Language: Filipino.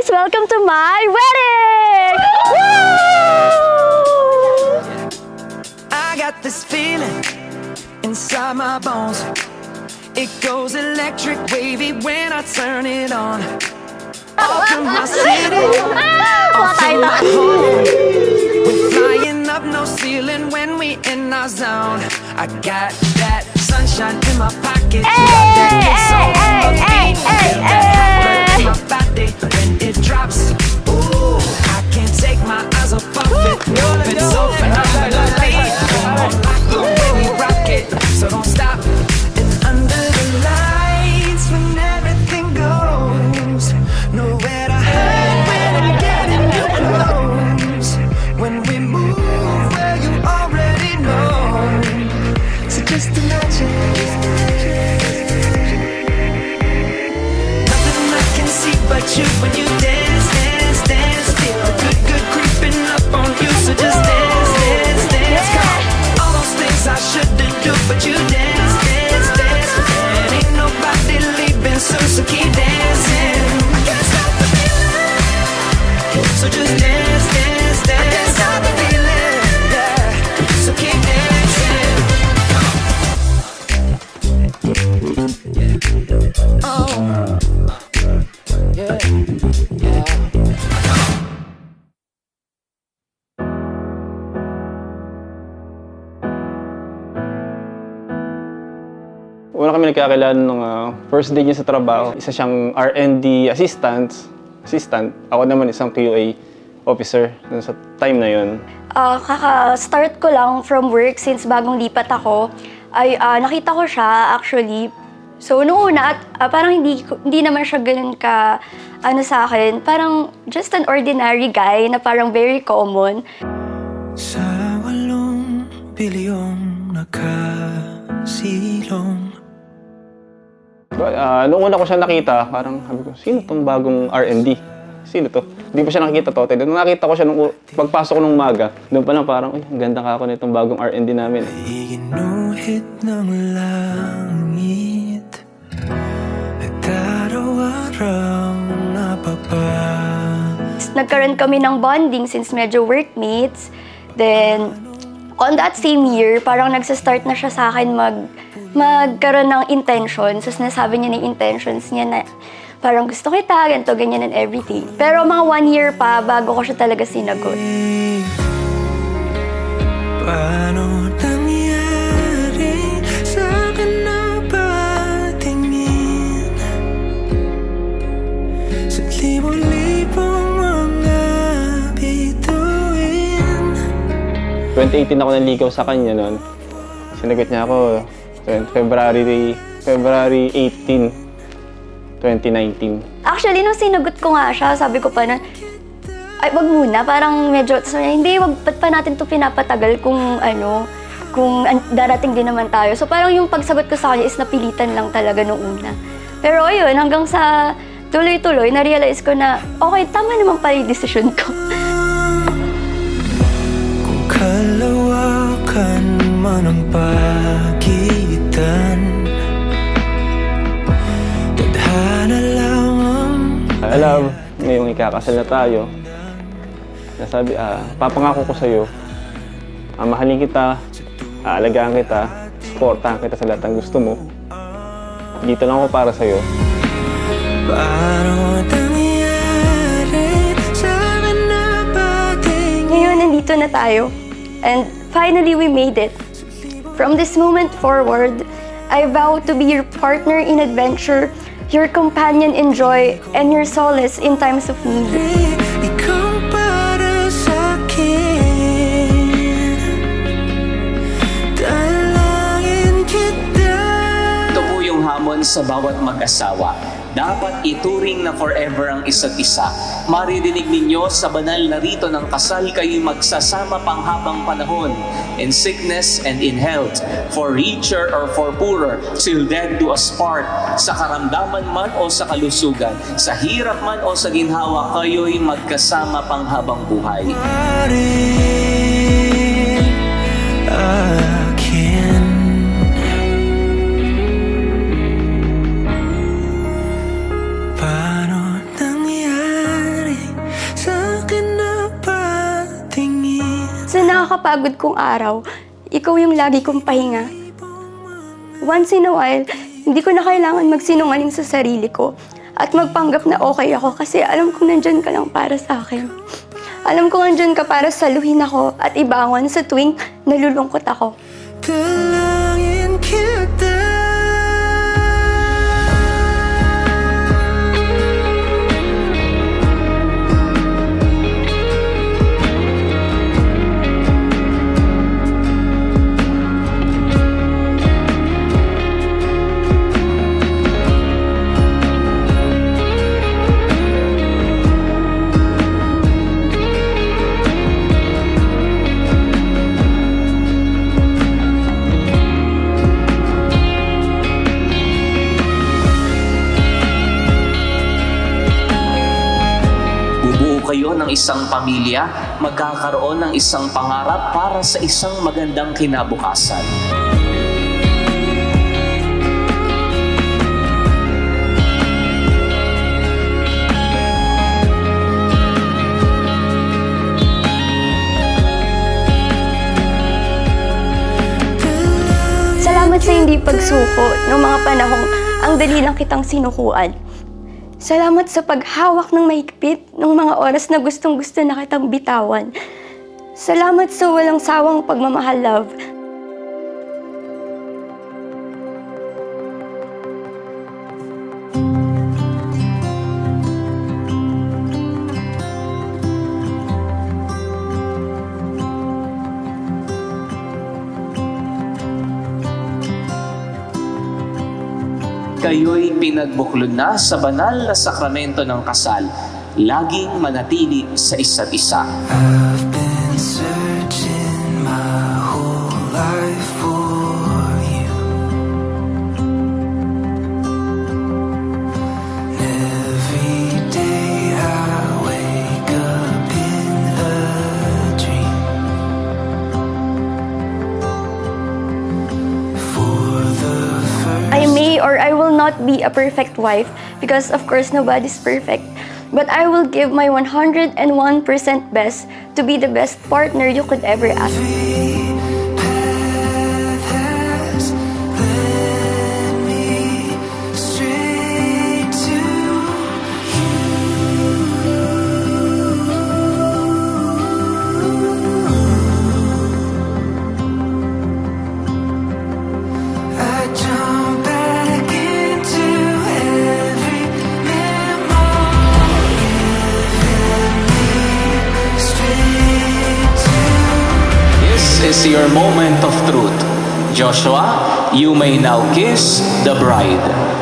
guys! Welcome to my wedding! I got this feeling inside my bones. It goes electric wavy when I turn it on. Off from my city, off from my home. We're flying up no ceiling when we in our zone. I got that sunshine in my pocket. My body when it drops. Ooh, I can't take my eyes off of it. Moving so phenomenally. Like the way we rock it, so don't stop. And under the lights, when everything goes, nowhere to hide when I'm getting you close. When we move where you already know. So just imagine. But you, when you dance, dance, dance, feel a good, good creeping up on you. So just dance, dance, dance, come on. All those things I shouldn't do, but you dance, dance, dance. And ain't nobody leaving soon, so keep dancing. I can't stop the feeling. So just dance, dance, dance. I can't stop the feeling, yeah. So keep dancing. Oh. Yeah, yeah. Una kami nagkakilala nung first day niya sa trabaho. Isa siyang R&D assistant. Ako naman isang QA officer dun sa time na yun. Kaka-start ko lang from work since bagong lipat ako. Ay nakita ko siya actually. So, noong una, parang hindi naman siya ganun ka, sa akin, parang just an ordinary guy na parang very common. Sa 8 bilyong nakasilong. Noong una ko siya nakita, parang sabi ko, sino tong bagong R&D? Sino to? Hindi pa siya nakikita totally. Nung nakita ko siya nung pagpasok ko nung umaga, doon pa lang parang, ang ganda ka ako nitong bagong R&D namin. Iginuhit ng langit. Nagkaraw-araw na papa. Nagkaroon kami ng bonding since medyo workmates. Then, on that same year, parang nagsastart na siya sa akin magkaroon ng intentions. So, sinasabi niya ng intentions niya na parang gusto kita, ganito, ganyan and everything. Pero mga 1 year pa bago ko siya talaga sinagot. Paano nangyari sa akin na patingin sa libo-libong mga bituin? 2018 ako naligaw sa kanya noon. Sinagot niya ako February 18, 2019. Actually, nung sinagot ko nga siya, sabi ko pa na, ay, wag muna, parang medyo, hindi, ba't pa natin ito pinapatagal kung darating din naman tayo. So parang yung pagsagot ko sa kanya is napilitan lang talaga nung una. Pero ayun, hanggang sa tuloy-tuloy, na-realize ko na, okay, tama naman pala yung desisyon ko. Kung kalawakan man ang pagitan, tadhana lang ang... Alam, ngayong ikakasal na tayo, nasabi, papangako ko sa'yo, mahalin kita, aalagaan kita, supportahan kita sa lahat ng gusto mo. Dito lang ako para sa'yo. Ngayon, nandito na tayo. And finally, we made it. From this moment forward, I vow to be your partner in adventure, your companion in joy, and your solace in times of need. Sa bawat mag-asawa, dapat ituring na forever ang isa't isa. Maririnig ninyo sa banal na rito ng kasal kayo'y magsasama panghabang panahon, in sickness and in health, for richer or for poorer, till death do us part. Sa karamdaman man o sa kalusugan, sa hirap man o sa ginhawa, kayo'y magkasama panghabang buhay. napakapagod kong araw, ikaw yung lagi kong pahinga. Once in a while, hindi ko na kailangan magsinungaling sa sarili ko at magpanggap na okay ako kasi alam kong nandyan ka lang para sa akin. Alam kong nandyan ka para saluhin ako at ibangon sa tuwing nalulungkot ako. Dalangin kita. Kayo ng isang pamilya, magkakaroon ng isang pangarap para sa isang magandang kinabukasan. Salamat sa hindi pagsuko ng mga panahong ang dali lang kitang sinukuan. Salamat sa paghawak ng mahigpit ng mga oras na gustong-gusto na kitang bitawan. Salamat sa walang sawang pagmamahal, love. Kayo'y pinagbuklod na sa banal na sakramento ng kasal. Laging manatili sa isa't isa. I've been searching my whole life for you. Every day I wake up in a dream. For the first I may or I will not be a perfect wife because of course nobody's perfect. But I will give my 101% best to be the best partner you could ever ask. path has led me straight to I jump back into every memory, straight to This is your moment of truth. Joshua, you may now kiss the bride.